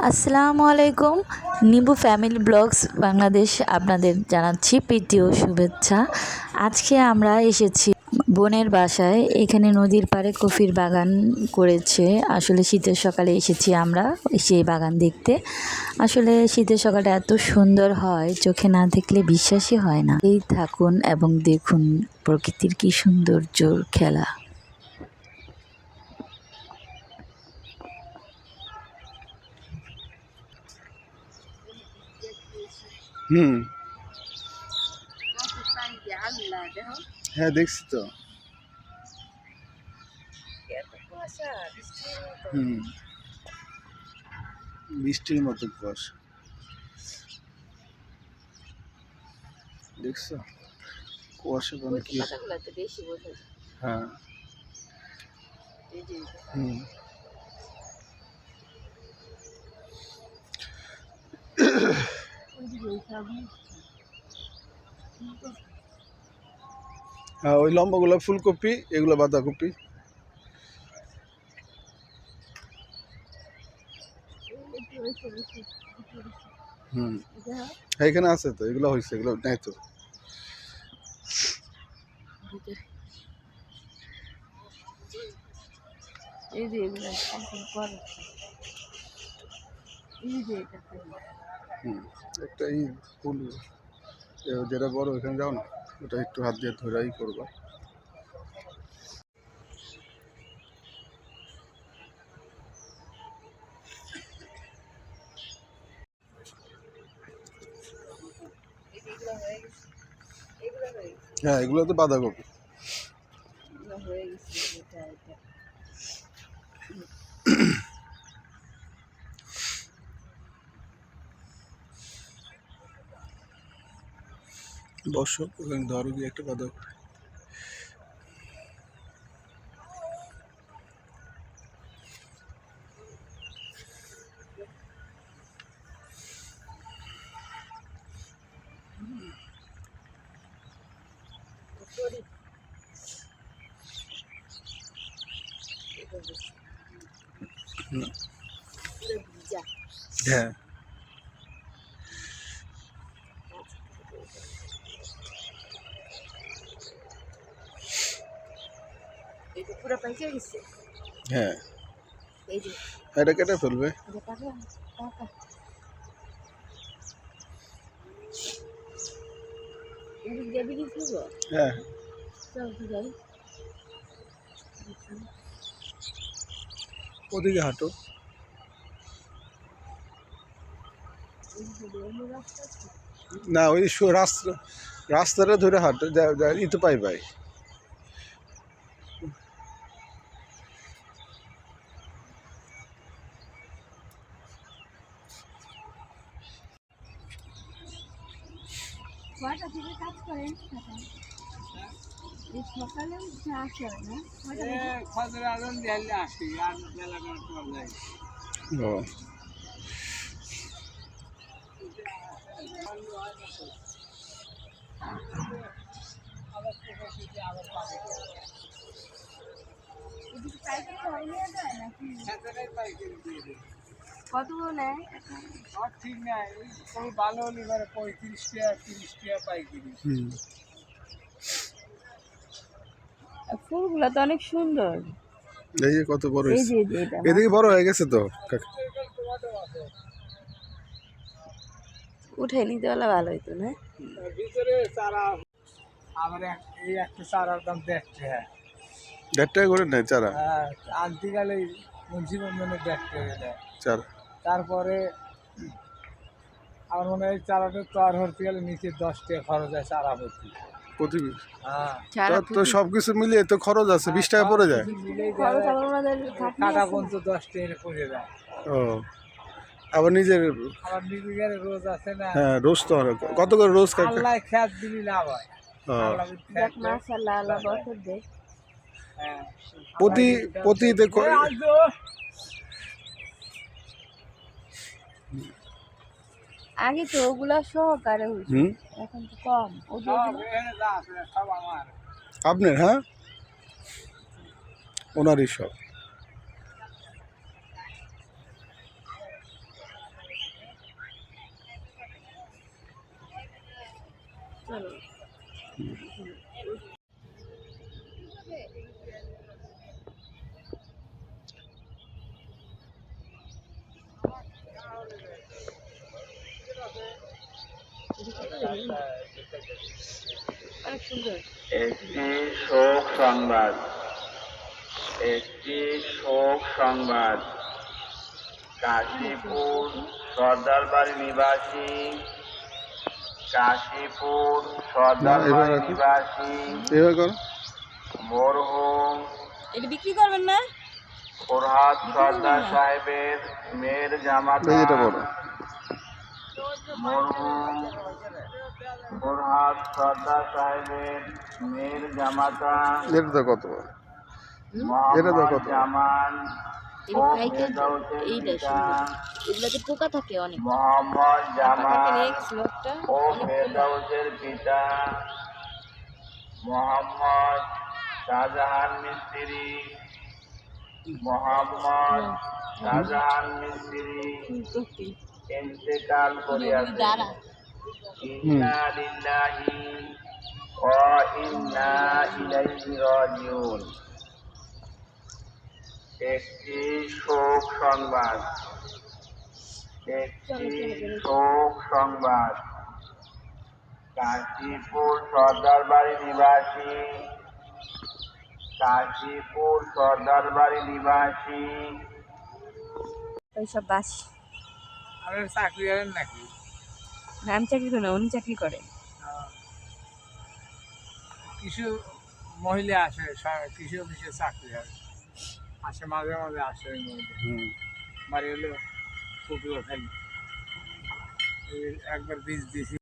আসসালামু আলাইকুম। নিবু family blogs Bangladesh আপনাদের জানাচ্ছি প্রীতি ও শুভেচ্ছা। আজকে আমরা এসেছি বোনের বাসায়। এখানে নদীর পাড়ে কফির বাগান করেছে। আসলে শীতের সকালে এসেছি আমরা সেই বাগান দেখতে। আসলে শীতের সকালটা এত সুন্দর হয়, চোখে না দেখলে বিশ্বাসই হয় না। এই থাকুন এবং দেখুন প্রকৃতির কি সৌন্দর্যর খেলা। হুম, হ্যাঁ দেখছি তো। হুম, বৃষ্টির মতো কুয়াশা দেখছো, কুয়াশা মানে কি? হ্যাঁ, হুম, হ্যাঁ ওই লম্বাগুলো ফুলকপি, এগুলো বাঁধাকপি। হুম, এখানে আছে তো, এগুলো হয়েছে, এগুলো নাই তো। হুম, একটা এই ফুল যেটা বড়, এখানে যাও না, ওটা একটু হাত দিয়ে ধরাই করবা। হ্যাঁ এগুলো তো বাঁধাকপি। বসো, ওখানে ধরো গিয়ে একটা বাঁধাকপি। হ্যাঁ, হ্যাঁ এটা কেটে ফেলবে। হ্যাঁ, ওদিকে হাঁটো। না ওই রাস্তাটা ধরে হাঁটো, ই তো পাই ভাই। ও কতগুলো নেয়? ঠিক নাই, ভালো হলে 35 টাকা 30 টাকা পাইকারি। ফুলগুলো তো অনেক সুন্দর। এই যে কত বড় এই হয়েছে, যে এই যে এটা এদিকে বড় হয়ে গেছে তো। উঠে নিতে হলে ভালো হইতো না? ভিতরে চারা আবার এই একটা চারার দাম 1.5 টাকা। 1.5 টাকা করে নেয় চারা। হ্যাঁ, আনতে গেলে মুন্সিগঞ্জনে 1.5 টাকা দেয়। চারা তারপরে আমার মনে হয় এই চারাটা তৈরি করতে গেলে নিচে 10 টাকা খরচ হয় চারা প্রতি। প্রতি হ্যাঁ, তো সবকিছু মিলিয়ে তো খরচ আছে, 20 টাকা পড়ে যায়। মিলেই খরচ আবার ওনাদের খাটনি কাটা আছে। পর্যন্ত 10 টাকা পড়ে যায়। ও আবার নিজের। আবার নিজে গেলে রোজ আছে না, হ্যাঁ রোজ তো অনেক। কত করে রোজ কাকা? আল্লাহ খ্যাত দিলি লাভ হয়। ও, আল্লাহ যদি খ্যাত যাক দেয়, মাশাআল্লাহ, আল্লাহ বরকত দেয়। হ্যাঁ, প্রতি প্রতি আগে তো ওগুলা সহকারে হইতো, হুম, এখন তো কম। ও যে সব ওগুলা- এখানে যা আছে সব আমার। আপনার? হ্যাঁ ওনারই সব। একটি শোক সংবাদ, একটি শোক সংবাদ। কাশীপুর সর্দারবাড়ি নিবাসী, কাশীপুর সর্দারবাড়ি নিবাসী এবার করো। মরহুম এটা বিক্রি করবেন না? ফরহাদ সর্দার সাহেবের মেয়ের জামাতা, এই যেটা বড়। মরহুম ফরহাদ সর্দার সাহেবের মেয়ের জামাতা এটা তো কত? এটা তো মোহাম্মদ কত? জামান এই ও পাইকারি ফেরদৌসের এইটা পিতা এগুলোতে পোকা থাকে অনেক। মোহাম্মদ জামান নিয়ে গেছিল একটা ও অনেক পোকা। ফেরদৌসের পিতা মোহাম্মদ শাহজাহান মিস্ত্রি, মোহাম্মদ শাহজাহান মিস্ত্রি ইন্তেকাল করিয়াছে। দাঁড়া ইন্না লিল্লাহি ওয়া ইন্না ইলাইহি রাজিউন। একটি শোক সংবাদ, একটি শোক সংবাদ। কাশীপুর সর্দারবাড়ি নিবাসী, কাশীপুর সর্দারবাড়ি নিবাসী এইসব বাস আপনার চাকরি করেন নাকি? না, আমি চাকরি করি না, উনি চাকরি করে। কিছু মহিলা আসে কৃষি অফিসে চাকরি হয়, আসে মাঝে মাঝে আসে ওই মহিলা। বাড়ি হলো পুকুর খালি একবার বীজ দিয়েছি।